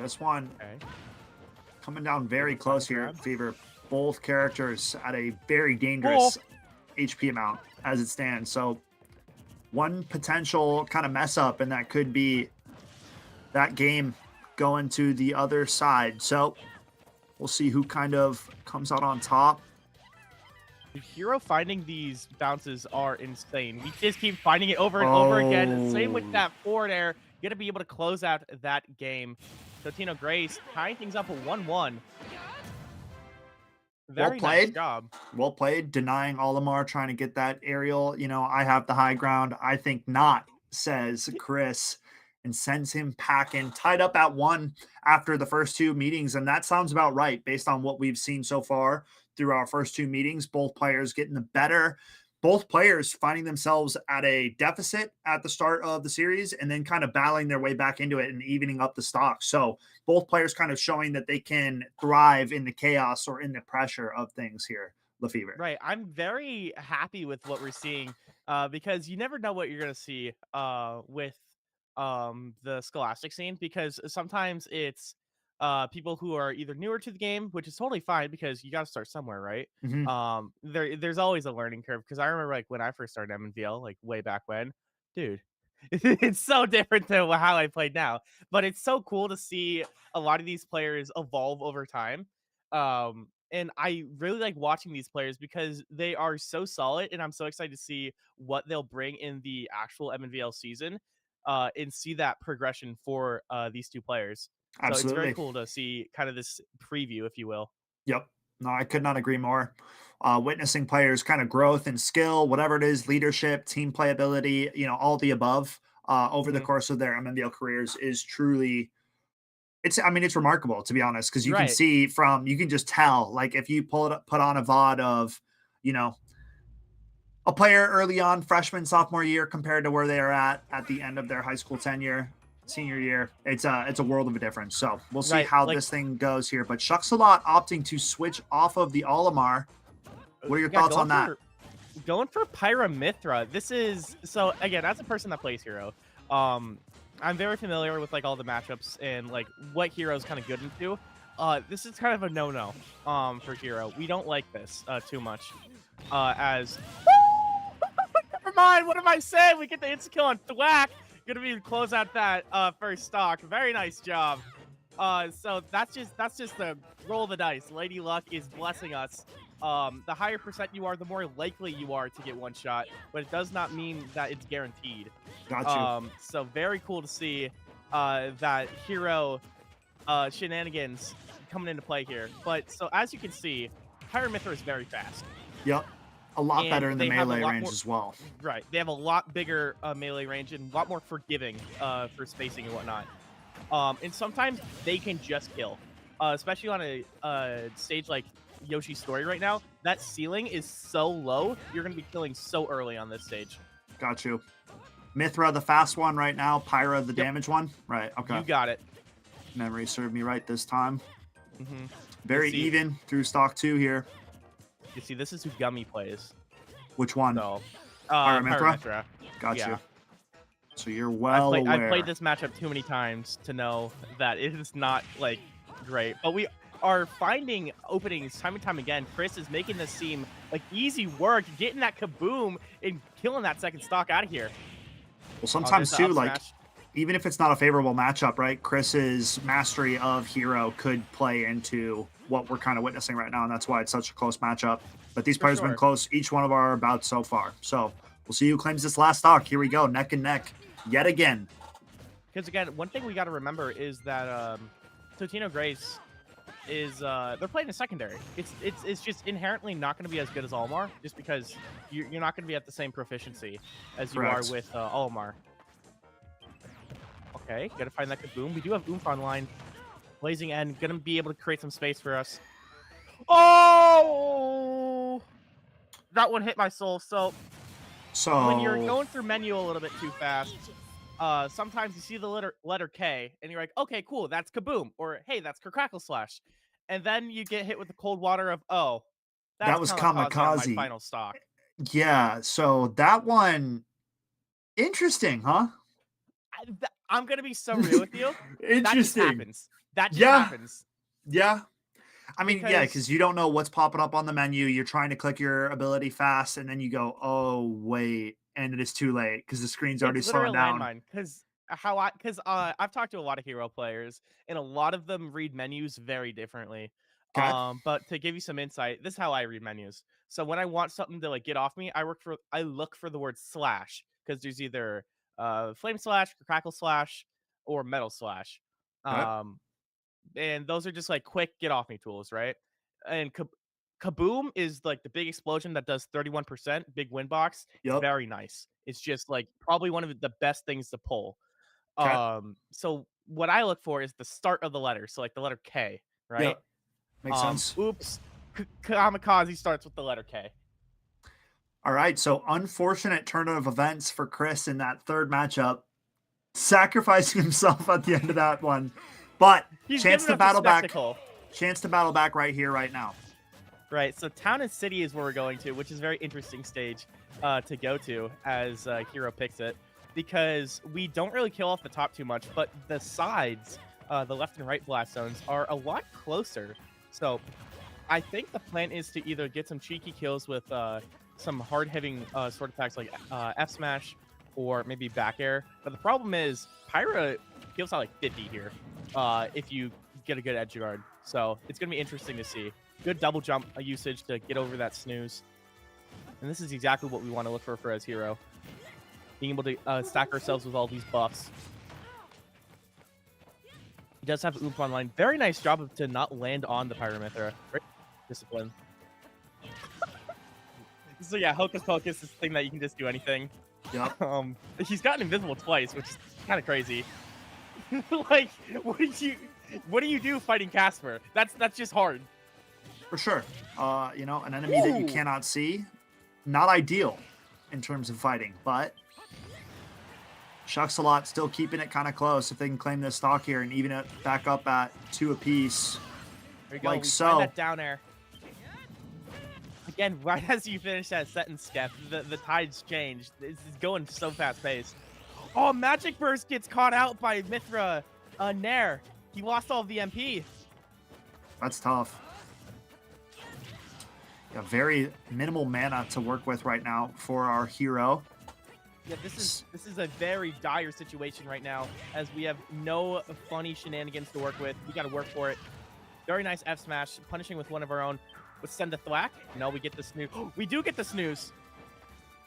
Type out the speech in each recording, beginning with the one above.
This one Okay. coming down very Able to find close a here, grab. Fever. Both characters at a very Cool. dangerous HP amount as it stands. So one potential kind of mess up, and that could be that game going to the other side. So we'll see who kind of comes out on top. The hero finding these bounces are insane. We just keep finding it over and over again. Same with Oh, that forward air. Gonna be able to close out that game. So Tino Grace tying things up at 1-1. well Very nice played. job. Well played. Denying Olimar, trying to get that aerial. I have the high ground. I think not, says Chris, and sends him packing. Tied up at 1 after the first 2 meetings. And that sounds about right based on what we've seen so far through our first 2 meetings. Both players getting the better. Both players finding themselves at a deficit at the start of the series and then kind of battling their way back into it and evening up the stock. So both players kind of showing that they can thrive in the chaos or in the pressure of things here, Lefevre. Right. I'm very happy with what we're seeing because you never know what you're going to see with the scholastic scene because sometimes it's people who are either newer to the game, which is totally fine because you got to start somewhere, right? Mm-hmm. There's always a learning curve because I remember like when I first started MNVL, like way back when, dude, it's so different than how I played now. But it's so cool to see a lot of these players evolve over time. And I really like watching these players because they are so solid, and I'm so excited to see what they'll bring in the actual MNVL season, and see that progression for these 2 players. So it's very Absolutely. cool to see kind of this preview, if you will. Yep. No, I could not agree more. Witnessing players kind of growth and skill, whatever it is, leadership, team playability, all the above over the Mhm. course of their MMBL careers is truly it's remarkable to be honest, because Right. you can just tell, like if you put on a VOD of, you know, a player early on, freshman, sophomore year, compared to where they are at the end of their high school tenure, senior year, it's a world of a difference. So we'll see Right. how Like, this thing goes here. But Shucks a lot opting to switch off of the Olimar. What are your yeah, thoughts on that? going for Pyramithra. This is so again, as a person that plays hero, um, I'm very familiar with like all the matchups and like what hero's kind of good into. This is kind of a no-no for hero. We don't like this too much. As never mind, what am I saying? We get the insta kill on Thwack. Gonna be close out that first stock. Very nice job. So that's just the roll of the dice. Lady Luck is blessing us. The higher percent you are, the more likely you are to get one shot, but it does not mean that it's guaranteed. Got you. So very cool to see that hero shenanigans coming into play here. But so as you can see, Pyramithra is very fast, Yep. A lot and better in the they have a melee lot range more. as well. Right, they have a lot bigger melee range and a lot more forgiving for spacing and whatnot. And sometimes they can just kill, especially on a stage like Yoshi's Story right now. That ceiling is so low, you're going to be killing so early on this stage. Got you. Mithra, the fast one right now. Pyra, the Yep, damage one. Right. Okay. you got it. Memory served me right this time. Hmm. You Very see, even through stock 2 here. this is who Gummy plays. Which one? So, Pyramithra? Pyramithra. Got Yeah, you. So you're well I've played aware. this matchup too many times to know that it is not like great, but we are finding openings time and time again. Chris is making this seem like easy work, getting that kaboom and killing that second stock out of here. Well, Oh, sometimes there's the too, up like smash. even if it's not a favorable matchup, right? Chris's mastery of hero could play into what we're kind of witnessing right now, and that's why it's such a close matchup. But these For players have been sure. close each one of our bouts so far. So we'll see who claims this last stock. Here we go, neck and neck yet again. Because again, one thing we got to remember is that Totino Grace is they're playing a secondary. It's just inherently not going to be as good as Almar, just because you're not going to be at the same proficiency as you are Correct. with Almar. Okay, gotta find that kaboom. We do have Oomph online. Blazing End, gonna be able to create some space for us. Oh! That one hit my soul. So when you're So going through menu a little bit too fast, sometimes you see the letter K, and you're like, okay, cool, that's kaboom, or hey, that's Crackle Slash, and then you get hit with the cold water of that that's was kamikaze on my kamikaze. final stock. Yeah. So that one, interesting, huh? I'm gonna be so real with you. That just Interesting. happens. That just Yeah, happens yeah. I mean, yeah, because because you don't know what's popping up on the menu. You're trying to click your ability fast, and then you go, "Oh, wait," and it is too late because the screen's already it's slowing literally a down. landmine. Because I've talked to a lot of hero players, and a lot of them read menus very differently. Okay, But to give you some insight, this is how I read menus. So when I want something to like get off me, I look for the word slash because there's either flame slash, crackle slash, or metal slash. okay. Um, and those are just like quick get off me tools, right? And kaboom is like the big explosion that does 31%, big win box. Yep. Very nice. It's just like probably one of the best things to pull. Okay. So what I look for is the start of the letter. So like the letter K, right? Yep. Makes sense. Oops. Kamikaze starts with the letter K. All right. So unfortunate turn of events for Chris in that third matchup, sacrificing himself at the end of that one. But He's chance giving to us a battle back. spectacle. Chance to battle back right here, right now. Right. So town and city is where we're going to, which is a very interesting stage to go to as Hero picks it, because we don't really kill off the top too much, but the sides, the left and right blast zones, are a lot closer. So I think the plan is to either get some cheeky kills with some hard-hitting sword attacks like F smash or maybe back air. But the problem is Pyra kills out like 50 here if you get a good edge guard. So it's gonna be interesting to see. Good double jump usage to get over that snooze. And this is exactly what we want to look for as hero. Being able to stack ourselves with all these buffs. He does have Oomph online. Very nice job to not land on the Pyramithra. Very discipline. So yeah, Hocus Pocus is the thing that you can just do anything. Yep. He's gotten invisible twice, which is kind of crazy. Like, what do you do fighting Casper? That's just hard. For sure. An enemy that you Ooh. cannot see, not ideal in terms of fighting, but Shucks a lot, still keeping it kind of close if they can claim this stock here and even it back up at 2 apiece. There you go. Like We so. find that down air. Again, right as you finish that sentence, Skep, the tides changed. This is going so fast paced. Oh, Magic Burst gets caught out by Mithra Nair. He lost all of the MP. That's tough. Yeah, very minimal mana to work with right now for our hero. Yeah, this is a very dire situation right now, as we have no funny shenanigans to work with. We got to work for it. Very nice F smash, punishing with one of our own. With send a thwack. No, we get the snooze. We do get the snooze.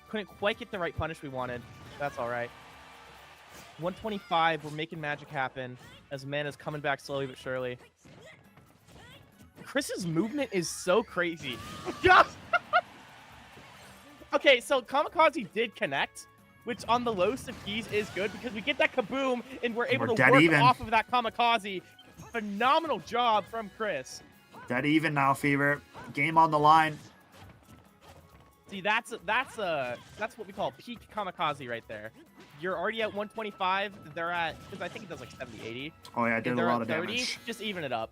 Couldn't quite get the right punish we wanted. That's all right. 125. We're making magic happen as mana's coming back slowly but surely. Chris's movement is so crazy. Okay, so Kamikaze did connect, which on the lowest of keys is good because we get that kaboom and we're able to work off of that Kamikaze. Phenomenal job from Chris. Dead even now, Fever. Game on the line. See, that's what we call peak Kamikaze right there. You're already at 125. They're at, because I think it does like 70, 80. Oh yeah, it did a lot of 30, damage. just even it up.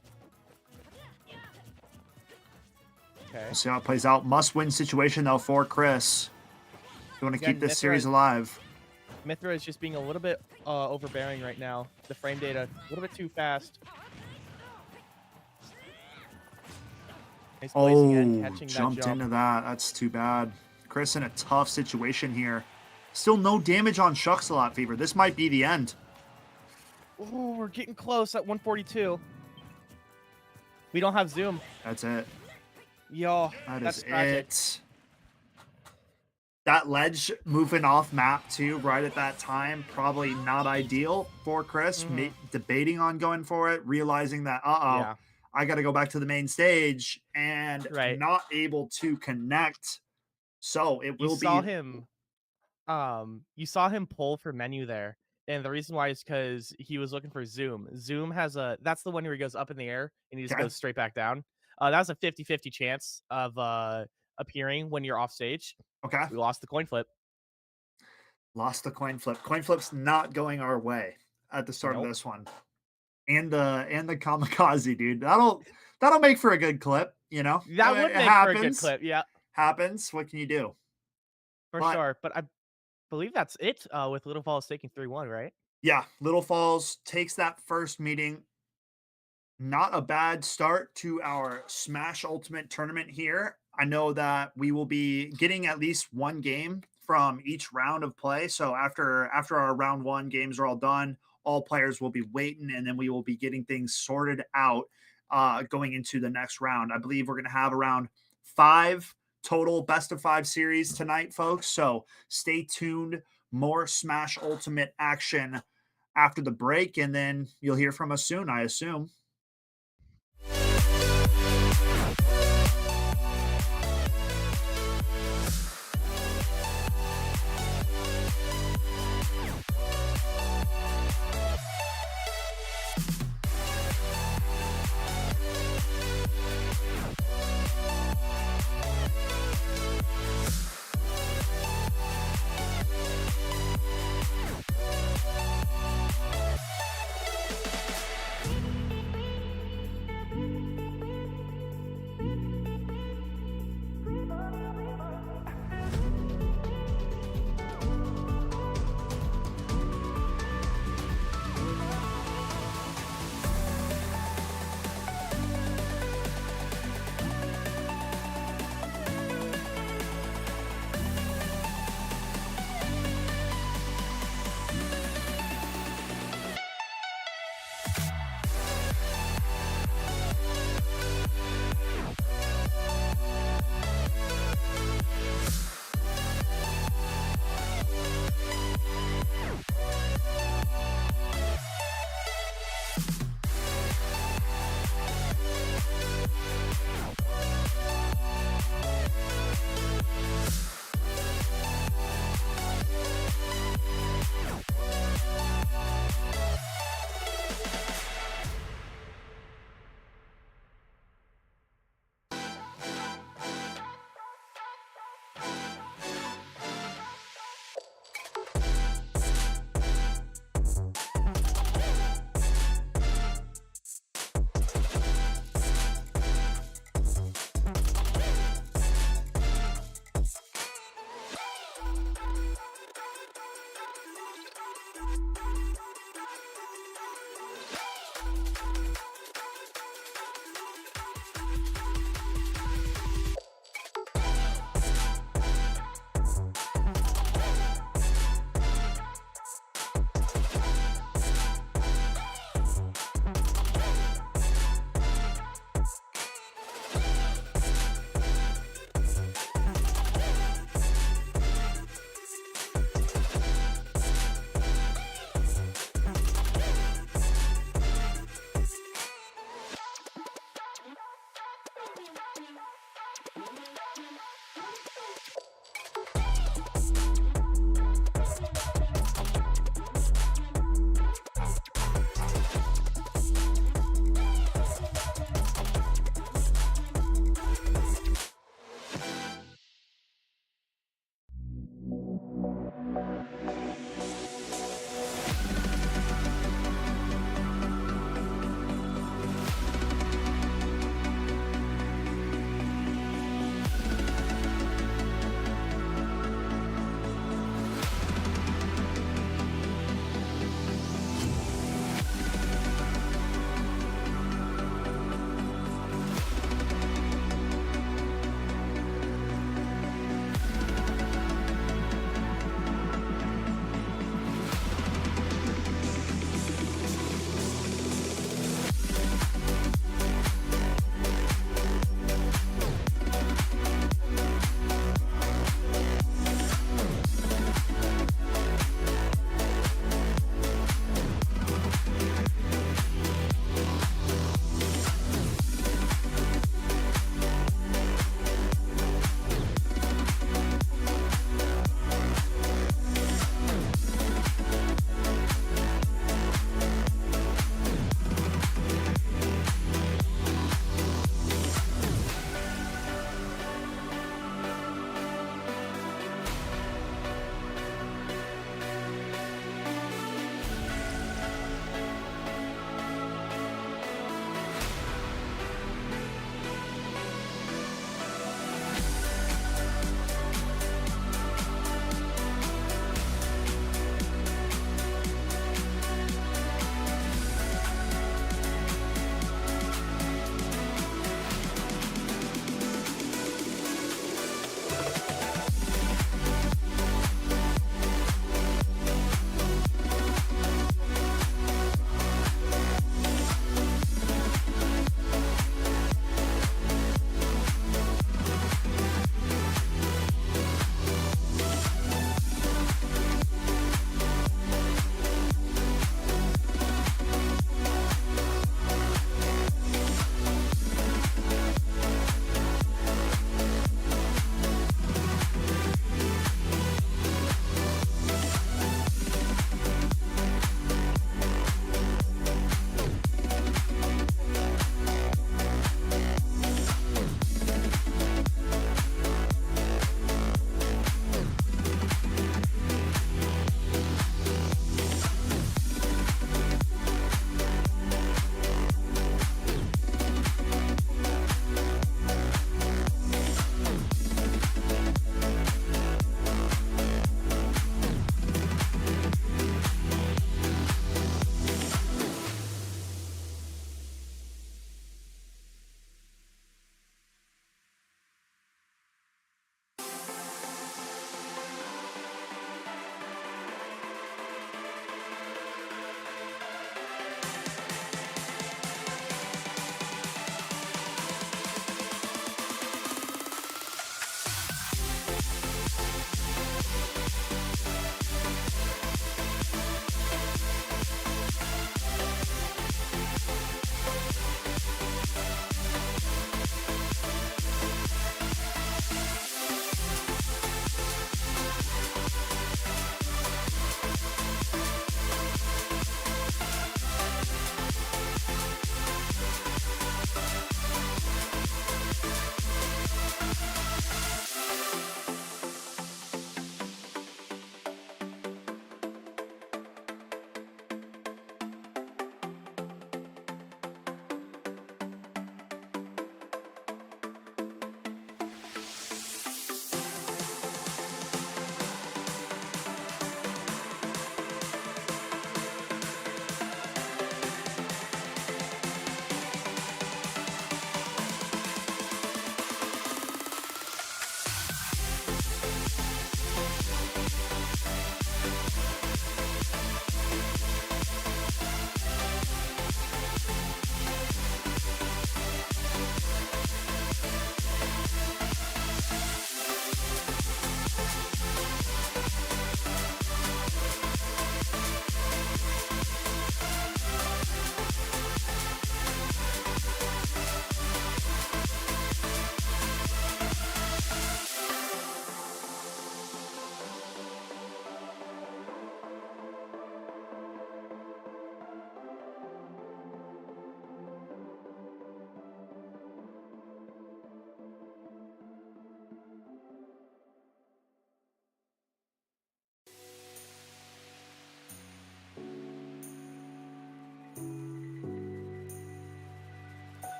Okay. We'll see how it plays out. Must-win situation though for Chris. You want to keep this series alive. Mithra is just being a little bit overbearing right now. The frame data a little bit too fast. Nice placing and catching jumped that jump. into that. That's too bad. Chris in a tough situation here. Still no damage on Shucks a lot, Fever. This might be the end. Ooh, we're getting close at 142. We don't have zoom. That's it. Yo, That's tragic. it. That ledge moving off map too, right at that time, probably not ideal for Chris. Debating on going for it, realizing that, Yeah. I got to go back to the main stage and not able to connect. So it will be. You saw him pull for menu there. And the reason why is because he was looking for Zoom. Zoom has that's the one where he goes up in the air and he just goes straight back down. That was a 50-50 chance of appearing when you're off stage. Okay. We lost the coin flip. Lost the coin flip. Coin flip's not going our way at the start of this one. And the Kamikaze, dude. That'll make for a good clip, you know? That would make for a good clip, yeah. Happens. What can you do? For sure. But I believe that's it with Little Falls taking 3-1, right? Yeah, Little Falls takes that first meeting. Not a bad start to our Smash Ultimate tournament here. I know that we will be getting at least one game from each round of play. So after our round one games are all done, all players will be waiting, and then we will be getting things sorted out going into the next round. I believe we're going to have around 5 total best of 5 series tonight, folks. So stay tuned. More Smash Ultimate action after the break, and then you'll hear from us soon, I assume.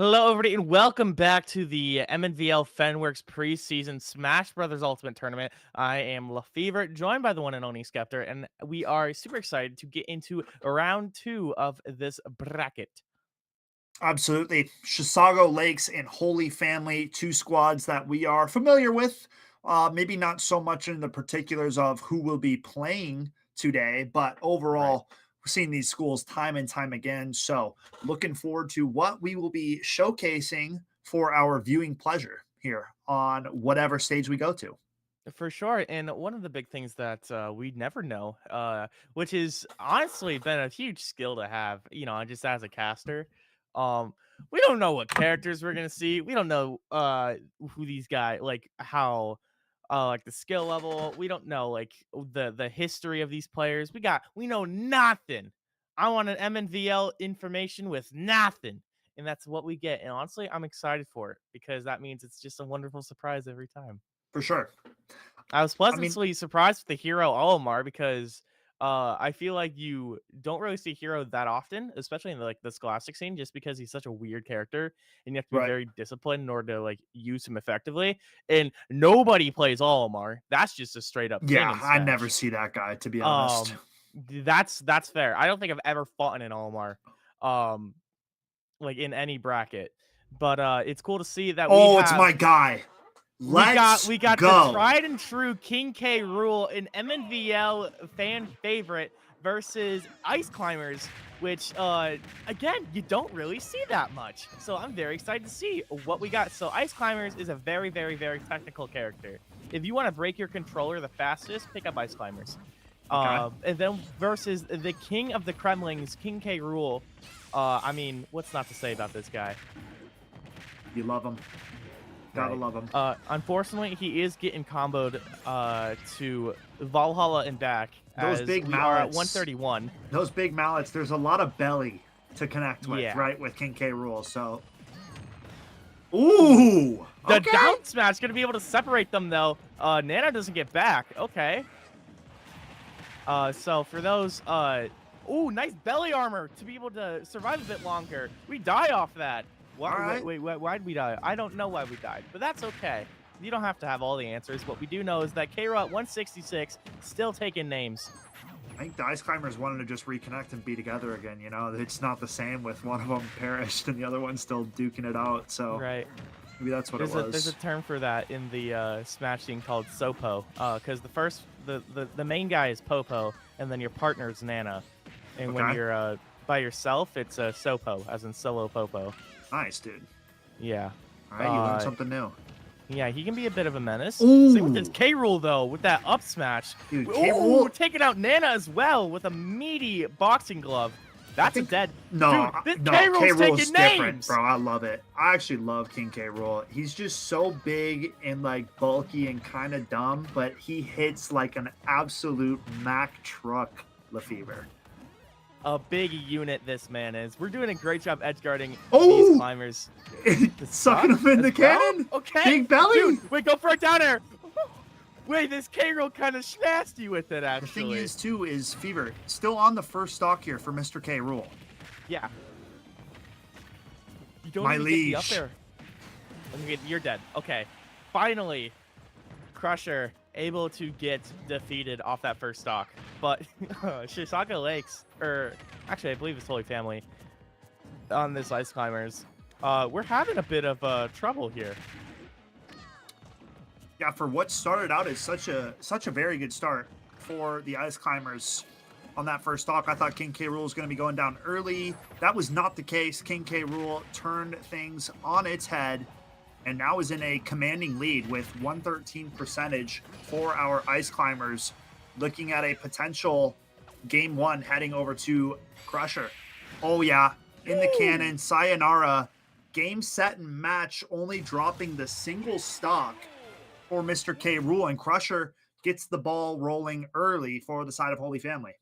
Hello, everybody, and welcome back to the MNVL Fenworks preseason Smash Brothers Ultimate Tournament. I am LaFever, joined by the one and only Skeptor, and we are super excited to get into round 2 of this bracket. Absolutely. Chisago Lakes and Holy Family, two squads that we are familiar with. Maybe not so much in the particulars of who will be playing today, but Right. overall, we're seeing these schools time and time again. So, looking forward to what we will be showcasing for our viewing pleasure here on whatever stage we go to. For sure, and one of the big things that we never know, which has honestly been a huge skill to have, just as a caster. Um, we don't know what characters we're gonna see. We don't know who these guys like, how like the skill level. We don't know like the history of these players. We know nothing. I want an MNVL information with nothing. And that's what we get. And honestly, I'm excited for it because that means it's just a wonderful surprise every time. For sure. I was I mean, pleasantly surprised with the hero Olimar because I feel like you don't really see hero that often, especially in the scholastic scene, just because he's such a weird character and you have to be right. very disciplined in order to like use him effectively. And nobody plays Olimar. That's just a straight up king Yeah, in I never Smash. see that guy, to be honest. Um, that's fair. I don't think I've ever fought in an Olimar, um, like in any bracket. But it's cool to see that we Oh, it's have my guy. we got Let's we got the go. tried and true King K rule, an MNVL fan favorite versus Ice Climbers, which again, you don't really see that much. So I'm very excited to see what we got. So Ice Climbers is a very, very, very technical character. If you want to break your controller the fastest, pick up Ice Climbers. Okay. And then versus the King of the Kremlings, King K rule. I mean, what's not to say about this guy? You love him. Gotta Right. love him. Unfortunately, he is getting comboed to Valhalla and back Those as big we are at mallets. 131. Those big mallets, there's a lot of belly to connect with, Yeah. right? With King K rules. So, ooh, The okay. down smash going to be able to separate them, though. Nana doesn't get back. Okay. So for those, ooh, nice belly armor to be able to survive a bit longer. We die off that. Why, All right. wait, why'd we die? I don't know why we died, but that's okay. You don't have to have all the answers. What we do know is that K-Ro at 166 still taking names. I think the Ice Climbers wanted to just reconnect and be together again. You know, it's not the same with one of them perished and the other one's still duking it out. So Right. maybe that's what it was. There's a term for that in the Smash scene called Sopo. Because the main guy is Popo, and then your partner is Nana. And when Okay. you're by yourself, it's a Sopo, as in solo Popo. Nice, dude. Yeah. All right, you learned something new. Yeah, he can be a bit of a menace. Ooh. Same with his K rule though, with that up smash. Dude, Ooh, K rule. taking out Nana as well with a meaty boxing glove. That's a dead. No, Dude, this no, K rule's taking different, names. bro. I love it. I actually love King K Rool. He's just so big and like bulky and kind of dumb, but he hits like an absolute Mack truck, LaFever. A big unit this man is. We're doing a great job edge guarding Oh! these climbers. Sucking him in the As well? cannon. Okay. Big belly. Dude, wait, go for a down air. Wait, this K roll kind of smashed you with it, The actually. thing is, too, is Fever still on the first stock here for Mr. K Rool. Yeah. You don't My even get the up liege. air. Okay, you're dead. Okay. Finally, Crusher able to get defeated off that first stock. But Shisago Lakes, or actually I believe it's Holy Family, on this Ice Climbers, we're having a bit of trouble here. Yeah, for what started out as such a very good start for the Ice Climbers on that first stock. I thought King K Rool was going to be going down early. That was not the case. King K Rool turned things on its head and now is in a commanding lead with 113 percentage for our Ice Climbers, looking at a potential game one heading over to Crusher. Oh yeah, in the cannon, sayonara, game, set, and match, only dropping the single stock for Mr. K Rool, and Crusher gets the ball rolling early for the side of Holy Family.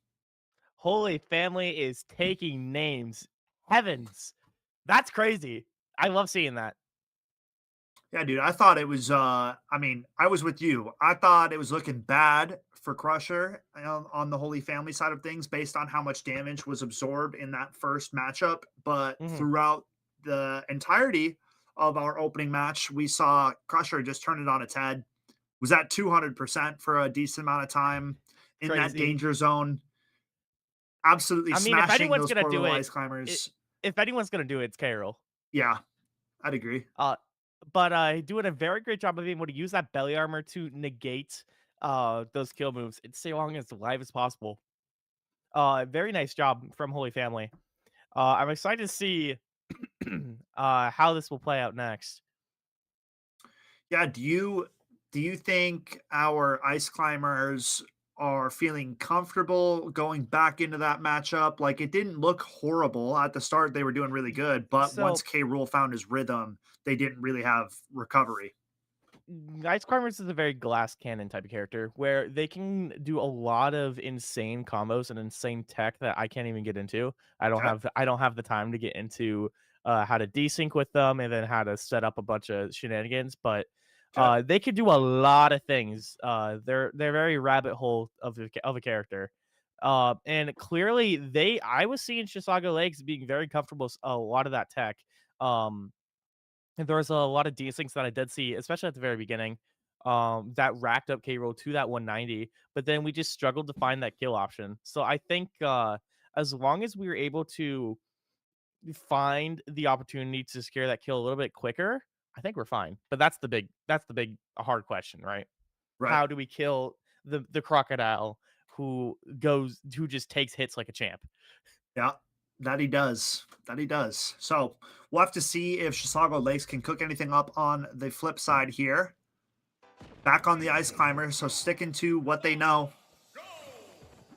Holy Family is taking names. Heavens. That's crazy. I love seeing that. Yeah, dude, I thought it was, I mean, I was with you. I thought it was looking bad for Crusher on the Holy Family side of things based on how much damage was absorbed in that first matchup. But throughout the entirety of our opening match, we saw Crusher just turn it on its head. Was at 200% for a decent amount of time in that Crazy. danger zone, absolutely I mean, if smashing anyone's those gonna poor do little it, ice it climbers. if anyone's gonna do it, it's Carol. Yeah, I'd agree. Uh, but doing a very great job of being able to use that belly armor to negate those kill moves and stay along as alive as possible. Very nice job from Holy Family. I'm excited to see how this will play out next. Yeah, do you think our ice climbers are feeling comfortable going back into that matchup? Like it didn't look horrible at the start; they were doing really good, but once So K. Rule found his rhythm, they didn't really have recovery. Ice Climbers is a very glass cannon type of character where they can do a lot of insane combos and insane tech that I can't even get into. Okay, I don't have the time to get into how to desync with them and then how to set up a bunch of shenanigans, but okay, they could do a lot of things. They're very rabbit hole of a character. And clearly I was seeing Chisago Lakes being very comfortable with a lot of that tech. Um and there was a lot of desyncs that I did see, especially at the very beginning, that racked up K roll to that 190, but then we just struggled to find that kill option. So I think as long as we were able to find the opportunity to secure that kill a little bit quicker, I think we're fine. But that's the big hard question, right? right. How do we kill the crocodile who just takes hits like a champ? Yeah, that he does. That he does. So we'll have to see if Chisago Lakes can cook anything up on the flip side here. Back on the ice climber, so sticking to what they know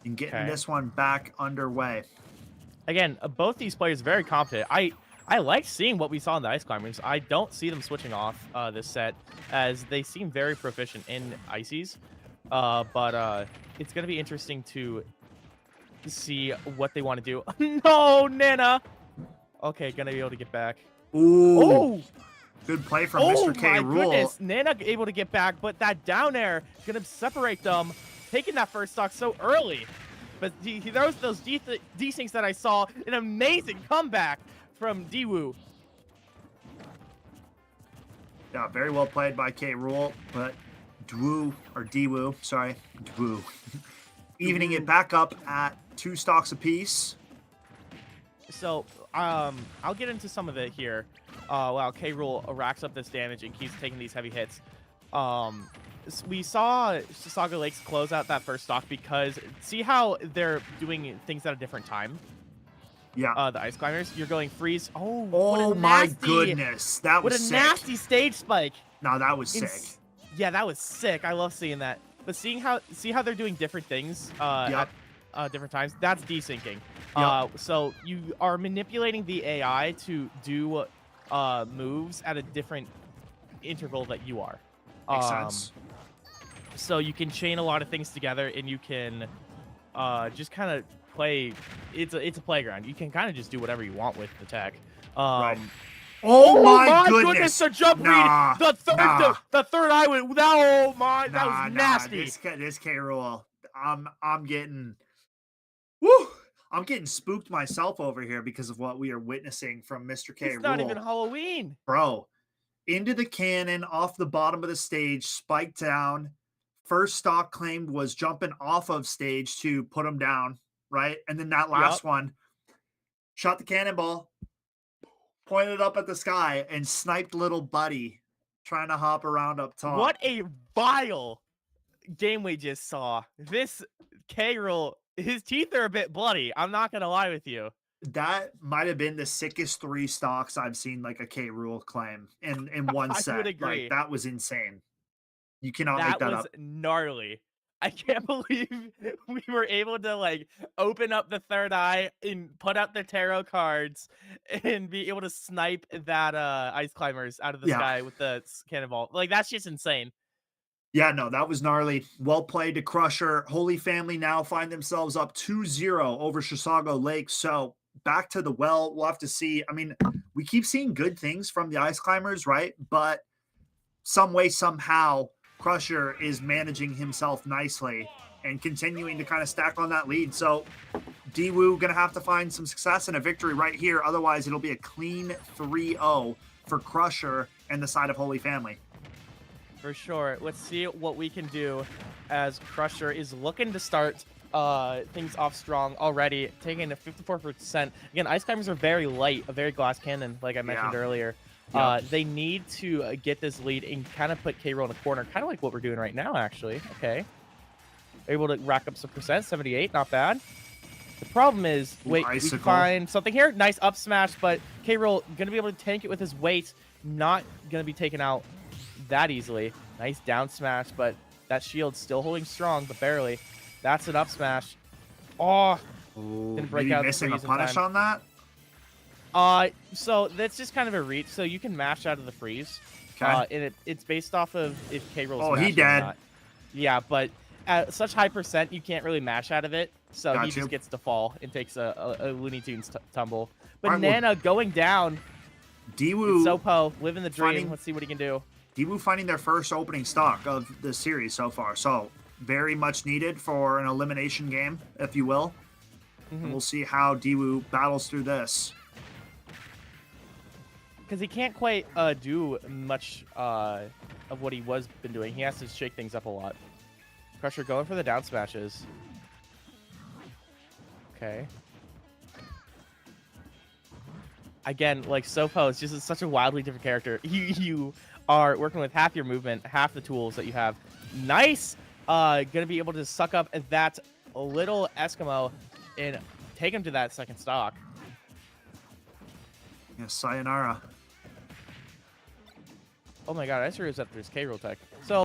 and getting Okay. this one back underway. Again, both these players very competent. I like seeing what we saw in the Ice Climbers. I don't see them switching off this set as they seem very proficient in ices. But it's gonna be interesting to see what they want to do. No, Nana. Okay, gonna be able to get back. Ooh, Oh, good play from oh Mr. K. my Rule. goodness, Nana able to get back, but that down air gonna separate them, taking that first stock so early. But he throws those desyncs that I saw. An amazing comeback from Diwu. Yeah, very well played by K. Rule, but Dwoo, sorry, Dwoo, evening it back up at 2 stocks apiece. So, I'll get into some of it here. While K. Rule racks up this damage and keeps taking these heavy hits. We saw Saga Lakes close out that first stock because see how they're doing things at a different time. Yeah. The ice climbers, you're going freeze. Oh, Oh my goodness, that what was a sick. nasty stage spike. No, that was sick. Yeah, that was sick. I love seeing that. But see how they're doing different things Yep. at different times. That's desyncing. Yep. So you are manipulating the AI to do moves at a different interval that you are. Makes sense. So you can chain a lot of things together, and you can just kind of play. It's a playground. You can kind of just do whatever you want with the tech. Right. Oh my goodness, the jump nah, read, the third eye went. Oh my, that was nasty. This K. Rule, I'm getting, woo, I'm getting spooked myself over here because of what we are witnessing from Mr. K. It's not even Halloween, bro. Into the cannon, off the bottom of the stage, spiked down. First stock claimed was jumping off of stage to put him down, right? And then that last one shot the cannonball, pointed up at the sky, and sniped little buddy trying to hop around up top. What a vile game we just saw. This K. Rule, his teeth are a bit bloody. I'm not gonna lie with you. That might have been the sickest 3 stocks I've seen like a K. Rule claim in one I set. would agree. Like that was insane. You cannot make That that was up. gnarly. I can't believe we were able to like open up the third eye and put out the tarot cards and be able to snipe that ice climbers out of the sky with the cannonball. Like that's just insane. Yeah, no, that was gnarly. Well played to Crusher. Holy Family now find themselves up 2-0 over Chisago Lake. So back to the well. We'll have to see. I mean, we keep seeing good things from the ice climbers, right? But some way, somehow, Crusher is managing himself nicely and continuing to kind of stack on that lead. So Daewoo going to have to find some success and a victory right here. Otherwise, it'll be a clean 3-0 for Crusher and the side of Holy Family. For sure. Let's see what we can do as Crusher is looking to start things off strong already, taking a 54%. Again, Ice Climbers are very light, a very glass cannon, like I mentioned earlier. They need to get this lead and kind of put K-Roll in a corner, kind of like what we're doing right now, actually. Okay. Able to rack up some percent, 78, not bad. The problem is, wait, we can find something here. Nice up smash, but K-Roll going to be able to tank it with his weight, not going to be taken out that easily. Nice down smash, but that shield's still holding strong, but barely. That's an up smash. Oh, didn't break out. Missing a punish on that? So that's just kind of a reach. So you can mash out of the freeze. Okay. And it's based off of if K-Roll's he dead. or not. Yeah, but at such high percent, you can't really mash out of it. So he just gets to fall and takes a Looney Tunes tumble. But Nana going down. Daewoo. Sopo living the dream. Let's see what he can do. Daewoo finding their first opening stock of the series so far. So very much needed for an elimination game, if you will. And we'll see how Daewoo battles through this. Because he can't quite do much of what he was been doing. He has to shake things up a lot. Crusher going for the down smashes. Okay. Again, like Sopo is just such a wildly different character. You are working with half your movement, half the tools that you have. Nice. Gonna be able to suck up that little Eskimo and take him to that second stock. Yeah, sayonara. Oh my god, I just realized that there's K-Roll tech.